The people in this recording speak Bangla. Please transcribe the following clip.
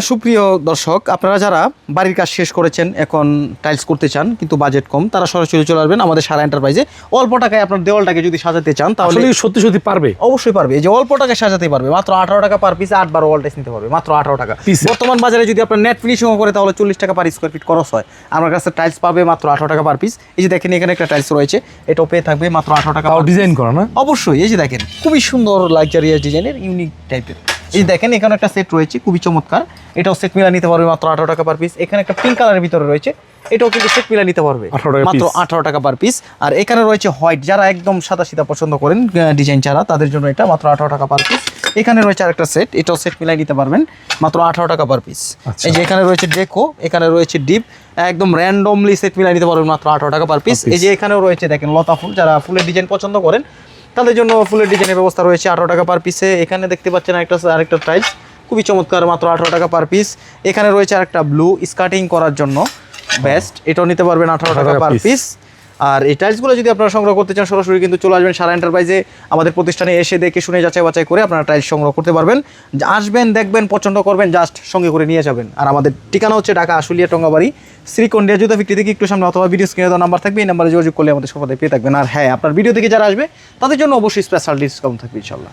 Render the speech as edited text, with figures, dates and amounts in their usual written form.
সুপ্রিয় দর্শক, আপনারা যারা বাড়ির কাজ শেষ করেছেন, এখন টাইলস করতে চান কিন্তু বাজেট কম, তারা সরাসরি চলে আসবেন আমাদের সারা এন্টারপ্রাইজে। অল্প টাকায় আপনার দেওয়ালটাকে যদি সাজাতে চান তাহলে সত্যি সত্যি পারবে, অবশ্যই পারবে। এই যে অল্প টাকায় সাজাতে পারবে, মাত্র 18 টাকা পার পিস 8-12 ওয়াল টাইলস নিতে পারবে, মাত্র 18 টাকা। বর্তমান বাজারে যদি আপনার নেট ফিনিশিং করে তাহলে 40 টাকা পার স্কোয়ার ফিট খরচ হয়। আমার কাছে টাইলস পাবে মাত্র 18 টাকা পার পিস। এই যে দেখেন এখানে একটা টাইলস রয়েছে, এটাও পেয়ে থাকবে মাত্র 18 টাকা। ডিজাইন করা না? অবশ্যই। এই যে দেখেন খুবই সুন্দর লাক্সারিয়াস ডিজাইনের ইউনিক টাইপের। এই দেখেন এখানে একটা সেট রয়েছে খুবই চমৎকার, এটাও সেট মিলা নিতে পারবে মাত্র 18 টাকা পার পিস। এখানে একটা পিঙ্ক কালারের ভিতরে রয়েছে, এটাও কিন্তু সেট মিলা নিতে পারবে মাত্র 18 টাকা পার পিস। আর এখানে রয়েছে হোয়াইট, যারা একদম সাদা সিধা পছন্দ করেন ডিজাইন ছাড়া, তাদের জন্য এটা মাত্র 18 টাকা পার পিস। এখানে রয়েছে আরেকটা সেট, এটাও সেট মিলাই নিতে পারবেন মাত্র 18 টাকা পার পিস। এই যে এখানে রয়েছে ডেকো, এখানে রয়েছে ডিপ, একদম র্যান্ডমলি সেট মিলাই নিতে পারবেন মাত্র 18 টাকা পার পিস। এই যে এখানেও রয়েছে দেখেন লতা ফুল, যারা ফুলের ডিজাইন পছন্দ করেন তাদের জন্য ফুলের ডিজাইনের ব্যবস্থা রয়েছে 18 টাকা পার পিসে। এখানে দেখতে পাচ্ছেন আরেকটা টাইলস খুবই চমৎকার, মাত্র 18 টাকা পার পিস। এখানে রয়েছে আরেকটা ব্লু স্কার্টিং করার জন্য বেস্ট, এটাও নিতে পারবেন 18 টাকা পার পিস। আর এই টাইলসগুলো যদি আপনারা সংগ্রহ করতে চান সরাসরি কিন্তু চলে আসবেন সারা এন্টারপ্রাইজে, আমাদের প্রতিষ্ঠানে এসে দেখে শুনে যাচাই বাছাই করে আপনারা টাইলস সংগ্রহ করতে পারবেন। আসবেন, দেখবেন, পছন্দ করবেন, জাস্ট সঙ্গে করে নিয়ে যাবেন। আর আমাদের ঠিকানা হচ্ছে ঢাকা আশুলিয়া টঙ্গাবাড়ি শ্রীকন্ডিয়া জুতা বিক্রি থেকে একটু সামনে, অথবা ভিডিও স্ক্রিনে দেওয়া নাম্বার থাকবে, এই নাম্বারে যোগাযোগ করলে আমাদের সবাই পেয়ে থাকবেন। আর হ্যাঁ, আপনার ভিডিও থেকে যারা আসবে তাদের জন্য অবশ্যই স্পেশাল ডিসকাউন্ট থাকবে ইনশাল্লাহ।